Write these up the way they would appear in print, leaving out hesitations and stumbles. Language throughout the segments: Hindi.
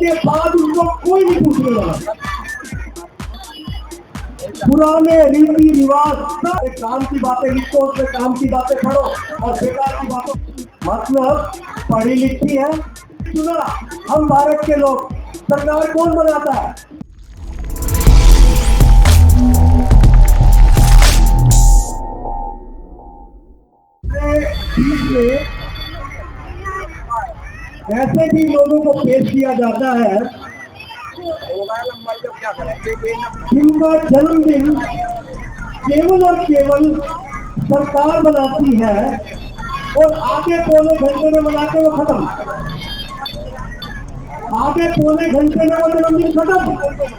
उसके बाद उनको कोई नहीं पूछने वाला। पुराने रीति रिवाज सब काम की बातें लिखो, उसमें काम की बातें पढ़ो और बेकार की बातों मतलब पढ़ी लिखी है। सुना, हम भारत के लोग, सरकार कौन बनाता है? ऐसे भी लोगों को पेश किया जाता है जिनका जन्मदिन केवल और केवल सरकार बनाती है और आगे पौने घंटे में मना के वो खत्म। आगे पौने घंटे में वो जन्मदिन खत्म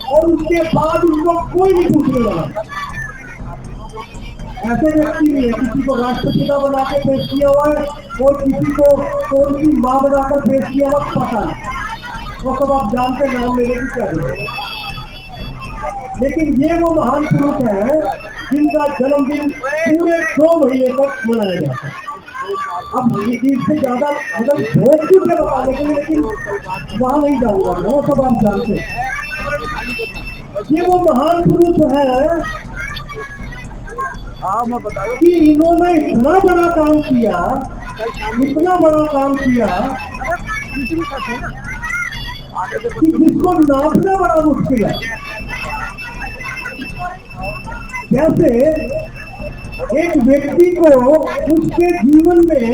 और उसके बाद उनको कोई नहीं पूछने वाला। ऐसे व्यक्ति भी है, किसी को राष्ट्रपिता बना के पेश किया हुआ है और किसी को कौन सी माँ बनाकर पेश किया हुआ पता नहीं, वो सब आप जानते नाम लेने की क्या जरूरत है। लेकिन ये वो महान पुरुष है जिनका जन्मदिन पूरे 2 महीने तक मनाया जाता है। अब इससे ज्यादा मतलब बहुत कुछ है बताने के लिए, लेकिन वहां नहीं जाऊंगा मैं, वो सब आप जानते हैं। ये वो महान पुरुष है कि इन्होंने इतना बड़ा काम किया, इतना बड़ा काम किया कि जिसको नापना बड़ा मुश्किल है। जैसे एक व्यक्ति को उसके जीवन में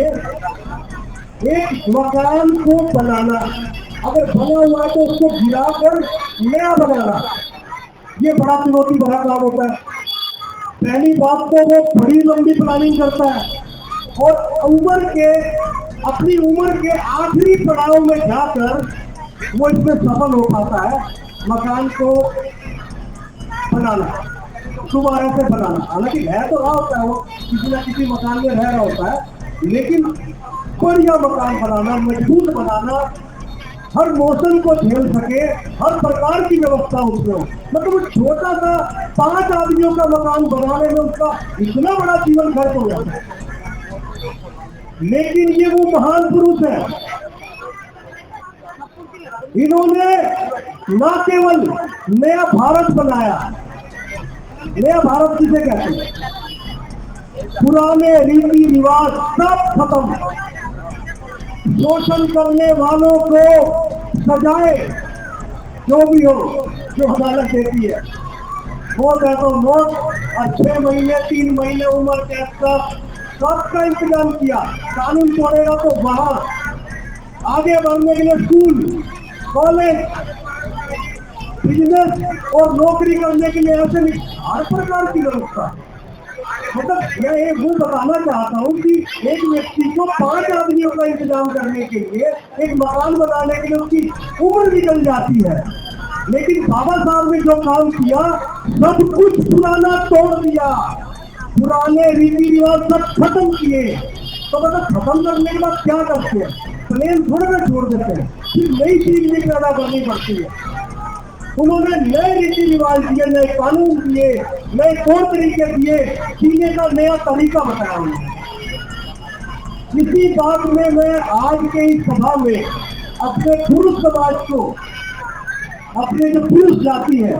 एक मकान को बनाना, अगर बना हुआ है तो उसको गिराकर नया बनाना, ये बड़ा चुनौती भरा काम होता है। पहली बात तो वो बड़ी लंबी प्लानिंग करता है और अपनी उम्र के आखिरी पड़ाव में जाकर वो इसमें सफल हो पाता है मकान को बनाना, दोबारा से बनाना। हालांकि रह तो रहा होता है, वो किसी न किसी मकान में रह रहा होता है, लेकिन बढ़िया मकान बनाना, मजबूत बनाना, हर मौसम को झेल सके, हर प्रकार की व्यवस्था उसमें हो। मतलब छोटा सा 5 आदमियों का मकान बनाने में उसका इतना बड़ा जीवन खर्च हो जाता है। लेकिन ये वो महान पुरुष है, इन्होंने न केवल नया भारत बनाया, नया भारत किसे कहते हैं, पुराने रीति रिवाज सब खत्म, शोषण करने वालों को सजाए जो भी हो, जो अदालत देती है, वोट है तो वोट, और 6 महीने 3 महीने उम्र कैद का सबका इंतजाम किया। कानून तोड़ेगा तो बाहर, आगे बढ़ने के लिए स्कूल, कॉलेज, बिजनेस और नौकरी करने के लिए ऐसे हर प्रकार की व्यवस्था। मतलब मैं एक वो बताना चाहता हूँ कि एक व्यक्ति को 5 आदमियों का इंतजाम करने के लिए, एक मकान बनाने के लिए उसकी उम्र निकल जाती है। लेकिन बाबा साहब ने जो काम किया, सब कुछ पुराना तोड़ दिया, पुराने रीति रिवाज सब खत्म किए। तो मतलब खत्म करने के बाद क्या करते हैं, प्लेन थोड़े ना छोड़ देते हैं, फिर नई चीज भी पैदा करनी पड़ती है। उन्होंने नए रीति रिवाज दिए, नए कानून दिए, नए तौर तरीके दिए, जीने का नया तरीका बताया उन्होंने। इसी बात में मैं आज के इस सभा में अपने पुरुष समाज को, अपने जो पुरुष जाति है,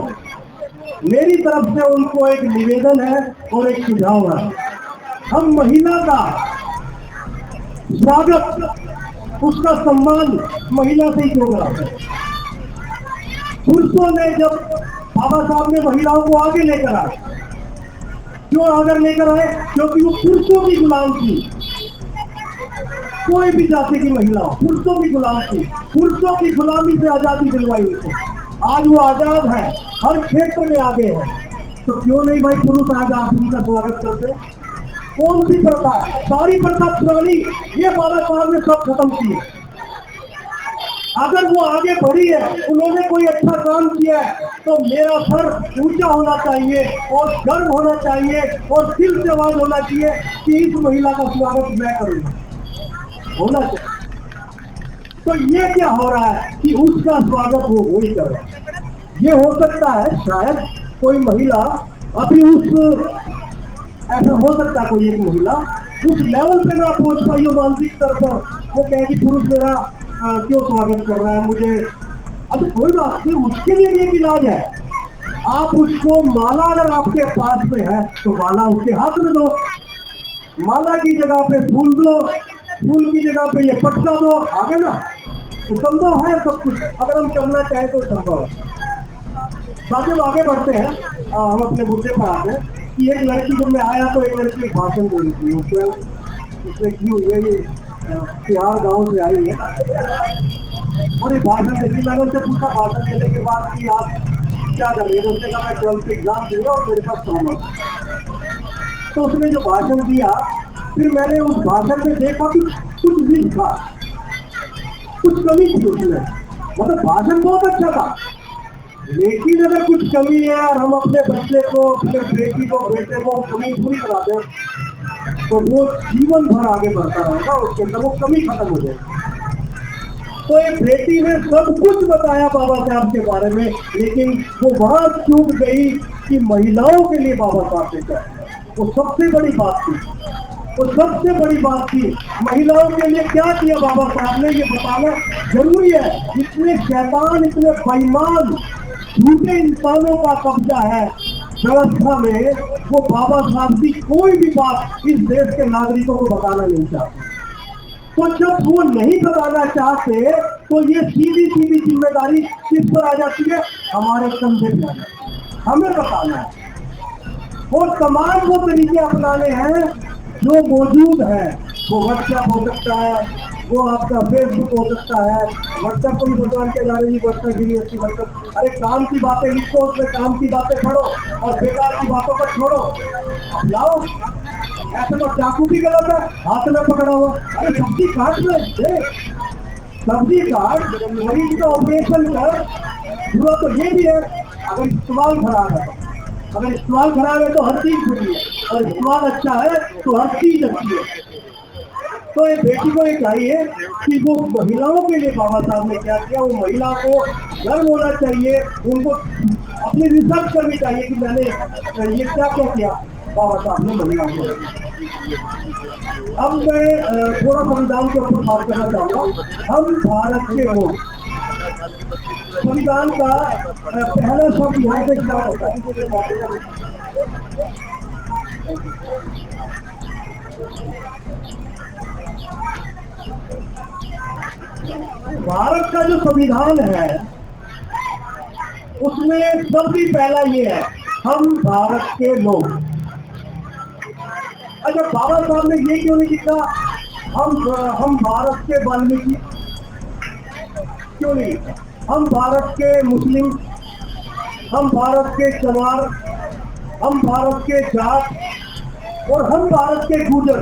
मेरी तरफ से उनको एक निवेदन है और एक सुझाव है। हम महिला का स्वागत, उसका सम्मान महिला से ही क्यों कराते हैं? पुरुषों ने जब बाबा साहब ने महिलाओं को आगे लेकर आए, क्यों आगे लेकर आए? क्योंकि वो पुरुषों की गुलाम थी, कोई भी जाति की महिला पुरुषों की गुलाम थी, पुरुषों की गुलामी से आजादी दिलवाई उनको। आज वो आजाद है, हर क्षेत्र में आगे है, तो क्यों नहीं भाई पुरुष आज आप उनका स्वागत करते? कौन सी प्रथा? सारी प्रथा पुरानी, ये बाबा साहब ने सब खत्म की है। अगर वो आगे बढ़ी है, उन्होंने कोई अच्छा काम किया है, तो मेरा सर ऊंचा होना चाहिए और गर्व होना चाहिए और दिल से आवाज होना चाहिए कि इस महिला का स्वागत मैं करूंगा, होना चाहिए। तो ये क्या हो रहा है कि उसका स्वागत वो वही कर रहा है। ये हो सकता है शायद कोई महिला अभी ऐसा हो सकता है कोई एक महिला उस लेवल पे ना पहुंच पाई हो मानसिक स्तर पर, वो कहे कि पुरुष मेरा क्यों स्वागत कर रहा है, मुझे अब कोई बात नहीं, उसके लिए भी एक इलाज है। आप उसको माला अगर आपके पास में है तो माला उसके हाथ में दो, माला की जगह पे फूल दो, फूल की जगह पे ये पटका दो, आगे ना तो संभव है सब कुछ, अगर हम करना चाहें तो संभव है। साथ आगे बढ़ते हैं, हम अपने मुद्दे पर आते हैं कि एक लड़की जब मैं आया तो एक लड़की भाषण दे रही थी, उसने की हुई है, ये तिहाड़ गाँव से आई है और ये भाषण देती। मैंने उनसे पूछा भाषण देने के बाद कि आप क्या कर रही है, उसने कहा मैं 12th एग्जाम दूंगा और मेरे पास प्रॉब्लम। तो उसने जो भाषण दिया, फिर मैंने उस भाषण में देखा कि कुछ भी था, कुछ कमी थी उसमें। मतलब भाषण बहुत अच्छा था, लेकिन अगर कुछ कमी है और हम अपने बच्चे को, अपने बेटी को, बेटे को कमी पूरी करा दें तो वो जीवन भर आगे बढ़ता रहेगा, उसके अंदर वो कमी खत्म हो जाएगी। तो एक बेटी ने सब कुछ बताया बाबा साहब के बारे में, लेकिन वो बात चूक गई कि महिलाओं के लिए बाबा साहब ने क्या, वो सबसे बड़ी बात थी, वो सबसे बड़ी बात थी। महिलाओं के लिए क्या किया बाबा साहब ने, ये बताना जरूरी है। इतने शैतान, इतने बेईमान, झूठे इंसानों का कब्जा है व्यवस्था में, वो बाबा साहब की कोई भी बात इस देश के नागरिकों को बताना नहीं चाहते। तो जब वो नहीं बताना चाहते तो ये सीधी सीधी जिम्मेदारी किस पर आ जाती है, हमारे कंधे पे आ जाती है, हमें बताना है। और तमाम वो तरीके अपनाने हैं जो मौजूद है। वो व्हाट्सएप हो सकता है, वो आपका फेसबुक हो सकता है, व्हाट्सएप को भी भगवान के बारे में व्हाट्सएप भी अच्छी व्हाट्सएप, अरे काम की बातें लिखो, उसमें काम की बातें पढ़ो और बेकार की बातों को छोड़ो, लाओ। ऐसे तो चाकू भी गलत है, हाथ में पकड़ा हुआ, अरे सब्जी काट ले, सब्जी काट, मरीज का ऑपरेशन कर। पूरा तो ये भी है, अगर इस्तेमाल खराब है, अगर इस्तेमाल खराब है तो हर चीज बुरी है, और इस्तेमाल अच्छा है तो हर चीज अच्छी है। तो ये बेटी को ये चाहिए कि वो महिलाओं के लिए बाबा साहब ने क्या किया, वो महिला को गर्व होना चाहिए, उनको अपनी रिसर्च करनी चाहिए कि मैंने ये क्या क्या किया बाबा साहब ने महिलाओं को। अब मैं थोड़ा संविधान के ऊपर बात करना चाहूँगा। हम भारत के लोग, संविधान का पहला शब्द यहाँ से क्या होता है, भारत का जो संविधान है उसमें सबसे पहला ये है, हम भारत के लोग। अच्छा, बाबा साहब ने ये क्यों नहीं लिखा हम भारत के वाल्मीकि, क्यों नहीं लिखा हम भारत के मुस्लिम, हम भारत के चमार, हम भारत के जाट और हम भारत के गुर्जर,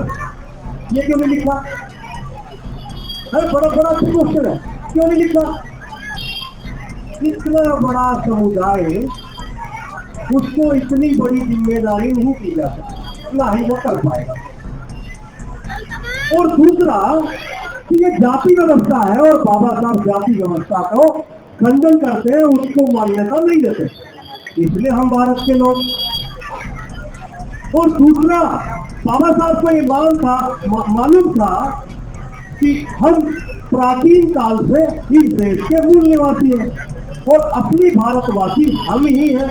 ये क्यों नहीं लिखा? अरे बड़ा बड़ा क्वेश्चन है, क्यों नहीं लिखा? इतना बड़ा समुदाय, उसको इतनी बड़ी जिम्मेदारी नहीं दी जा सकती, ना ही वो कर पाएगा। और दूसरा कि ये जाति व्यवस्था है और बाबा साहब जाति व्यवस्था को खंडन करते हैं, उसको मान्यता नहीं देते, इसलिए हम भारत के लोग। और दूसरा, बाबा साहब को ये मालूम था कि हम प्राचीन काल से इस देश के मूल निवासी हैं और असली भारतवासी हम ही हैं,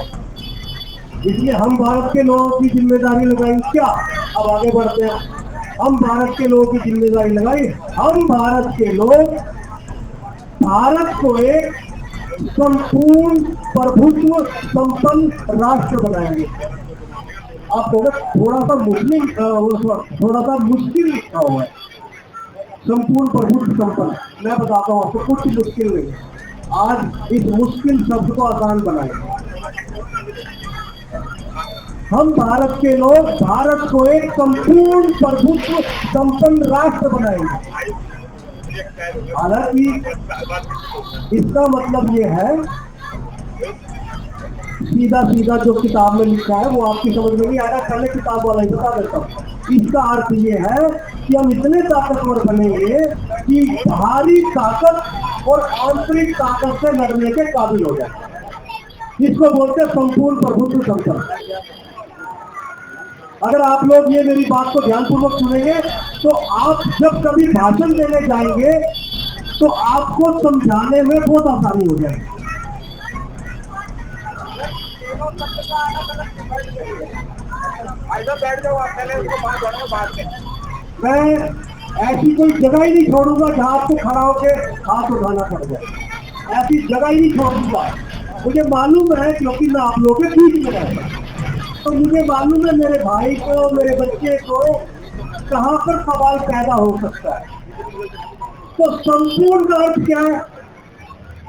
इसलिए हम भारत के लोगों की जिम्मेदारी लगाई। क्या, अब आगे बढ़ते हैं, हम भारत के लोगों की जिम्मेदारी लगाई, हम भारत के लोग भारत को एक संपूर्ण प्रभुत्व संपन्न राष्ट्र बनाएंगे। आप थोड़ा सा मुस्लिम, थोड़ा सा मुश्किल लिखा हुआ है, संपूर्ण प्रभुत्व संपन्न। मैं बताता हूँ आपको, कुछ मुश्किल नहीं है, आज इस मुश्किल शब्द को आसान बनाएंगे। हम भारत के लोग भारत को एक संपूर्ण प्रभुत्व संपन्न राष्ट्र बनाएंगे। हालांकि इसका मतलब ये है, सीधा सीधा जो किताब में लिखा है वो आपकी समझ में नहीं आएगा, पहले किताब वाला ही बता देता हूँ। इसका अर्थ ये है कि हम इतने ताकतवर बनेंगे कि बाहरी ताकत और आंतरिक ताकत से लड़ने के काबिल हो जाए। इसको बोलते हैं संपूर्ण प्रभुत्व संपन्न। अगर आप लोग ये मेरी बात को ध्यानपूर्वक सुनेंगे तो आप जब कभी भाषण देने जाएंगे तो आपको समझाने में बहुत आसानी हो जाएगी। बैठ जाओ आप, पहले उसको बात बढ़ाओ बाद में। मैं ऐसी कोई जगह ही नहीं छोड़ूंगा जहाँ आपको खड़ा होकर हाथ उठाना पड़ जाए। ऐसी जगह ही नहीं छोड़ूंगा। मुझे मालूम है, क्योंकि मैं आप लोगों के बीच में रहता हूं, तो मुझे मालूम है मेरे भाई को, मेरे बच्चे को कहाँ पर सवाल पैदा हो सकता है। तो संपूर्ण का अर्थ क्या है?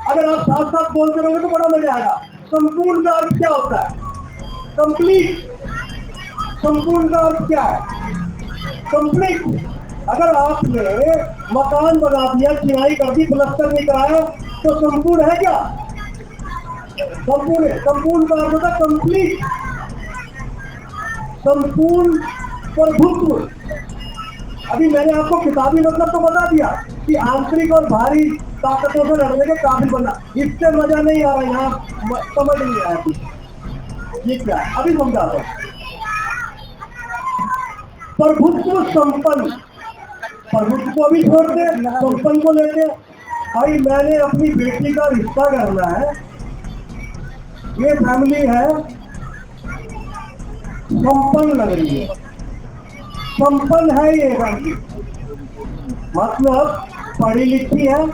अगर आप साथ साथ बोलते रहोगे तो बड़ा मजा आएगा। संपूर्ण का अर्थ क्या होता है? कंप्लीट। संपूर्ण का अर्थ क्या है? कंप्लीट। अगर आपने मकान बना दिया, चिनाई कर दी, प्लास्टर नहीं कराया, तो संपूर्ण है क्या? संपूर्ण। संपूर्ण का अर्थ होता है कंप्लीट। संपूर्ण प्रभुत्व। अभी मैंने आपको किताबी मतलब तो बता दिया कि आंतरिक और बाहरी ताकतों से लड़ने के काबिल बनना। इससे मजा नहीं आ रहा, यहाँ समझ नहीं आया ये क्या है, अभी समझा दो। प्रभुत्व संपन्न, प्रभुत्व को भी छोड़ते, संपन्न को लेते। भाई मैंने अपनी बेटी का रिश्ता करना है, ये फैमिली है, संपन्न लग रही है, संपन्न है ये फैमिली, मतलब पढ़ी लिखी है,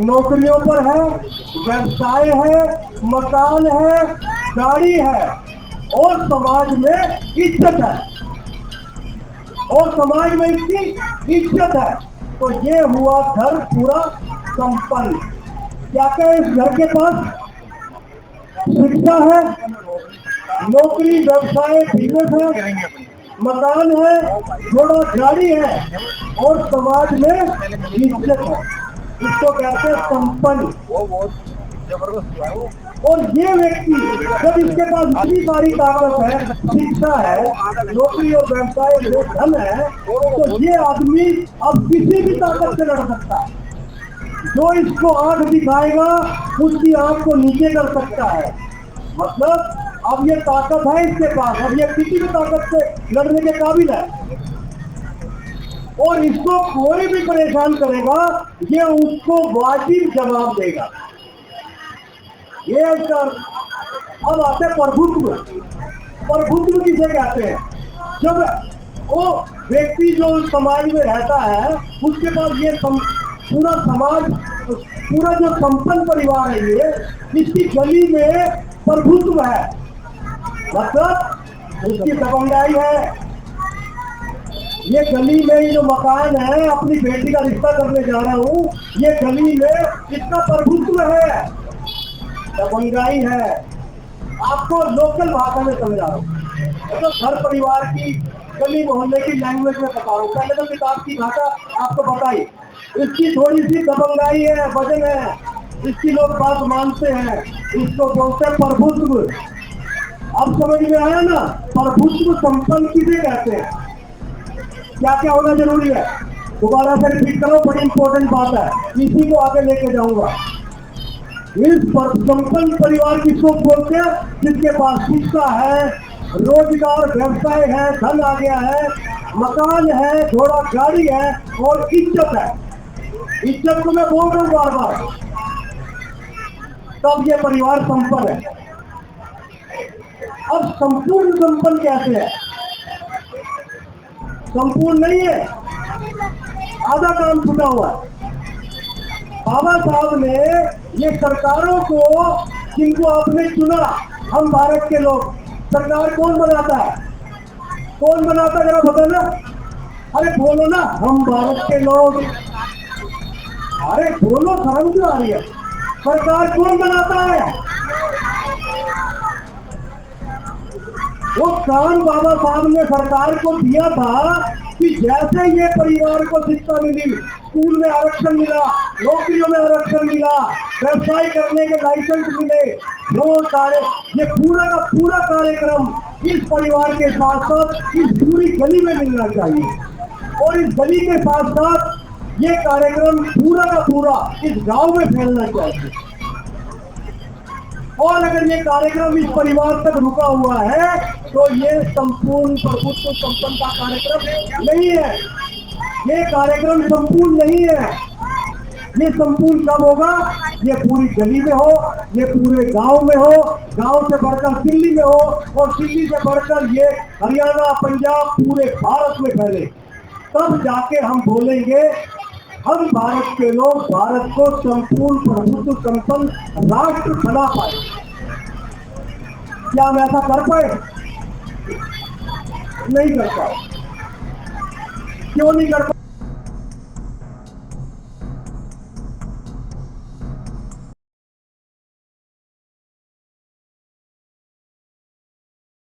नौकरियों पर है, व्यवसाय है, मकान है, गाड़ी है, और समाज में इज्जत है, और समाज में इसकी इज्जत है। तो ये हुआ घर पूरा संपन्न। क्या क्या इस घर के पास? शिक्षा है, नौकरी, व्यवसाय, बिजनेस है, मकान है, घोड़ा गाड़ी है, और समाज में इज्जत है। इसको कहते हैं संपन्न। और ये व्यक्ति जब इसके पास इतनी सारी ताकत है, शिक्षा है, नौकरी और व्यवसाय में धन है, तो ये आदमी अब किसी भी ताकत से लड़ सकता है। जो इसको आंख दिखाएगा उसकी आंख को नीचे कर सकता है। मतलब अब ये ताकत है इसके पास, अब ये किसी भी ताकत से लड़ने के काबिल है, और इसको कोई भी परेशान करेगा ये उसको वाजिब जवाब देगा। ये अब आते हैं प्रभुत्व। प्रभुत्व किसे कहते हैं? जब वो व्यक्ति जो समाज में रहता है उसके पास ये पूरा समाज, पूरा जो संपन्न परिवार है, ये इसकी गली में प्रभुत्व है, मतलब उसकी दबंगाई है। ये गली में जो मकान है, अपनी बेटी का रिश्ता करने जा रहा हूँ, ये गली में इसका प्रभुत्व है, दबंगाई है। आपको लोकल भाषा में समझा रहा हूँ, तो घर परिवार की, गली मोहल्ले की लैंग्वेज में बता रहा हूँ। पहले तो किताब की भाषा आपको बताई, इसकी थोड़ी सी दबंगाई है, वजन है, इसकी लोग बात मानते हैं, इसको बोलते हैं प्रभुत्व। अब समझ में आया ना? प्रभुत्व संपन्न किसे कहते हैं? क्या क्या होना जरूरी है? दोबारा से रिपीट करो, बड़ी इंपॉर्टेंट बात है, इसी को आगे लेके जाऊंगा। इस संपन्न परिवार किसको बोलते हैं? जिसके पास शिक्षा है, रोजगार, व्यवसाय है, धन आ गया है, मकान है, घोड़ा गाड़ी है, और इज्जत है। इज्जत को मैं बोल रहा हूँ बार बार, तब ये परिवार संपन्न है। अब संपूर्ण संपन्न कैसे है? संपूर्ण नहीं है, आधा काम छूटा हुआ है। बाबा साहब ने ये सरकारों को, जिनको आपने चुना, हम भारत के लोग, सरकार कौन बनाता है? कौन बनाता है जरा बताना? अरे बोलो ना, हम भारत के लोग। अरे बोलो, शर्म क्यों आ रही है? सरकार कौन बनाता है? वो काम बाबा साहब ने सरकार को दिया था कि जैसे ये परिवार को शिक्षा मिली, स्कूल में आरक्षण मिला, नौकरियों में आरक्षण मिला, व्यवसाय करने के लाइसेंस मिले, ये पूरा का पूरा कार्यक्रम इस परिवार के साथ साथ इस पूरी गली में मिलना चाहिए, और इस गली के साथ साथ ये कार्यक्रम पूरा का पूरा इस गांव में फैलना चाहिए। और अगर ये कार्यक्रम इस परिवार तक रुका हुआ है तो ये संपूर्ण प्रभुत्व संपन्न का कार्यक्रम नहीं है, ये कार्यक्रम संपूर्ण नहीं है। ये संपूर्ण कब होगा? ये पूरी गली में हो, ये पूरे गांव में हो, गांव से बढ़कर दिल्ली में हो, और दिल्ली से बढ़कर ये हरियाणा, पंजाब, पूरे भारत में फैले। तब जाके हम बोलेंगे हम भारत के लोग भारत को संपूर्ण प्रभुत्व संपन्न राष्ट्र बना पाए। क्या हम ऐसा कर पाए? नहीं कर पाए। क्यों नहीं कर पाए?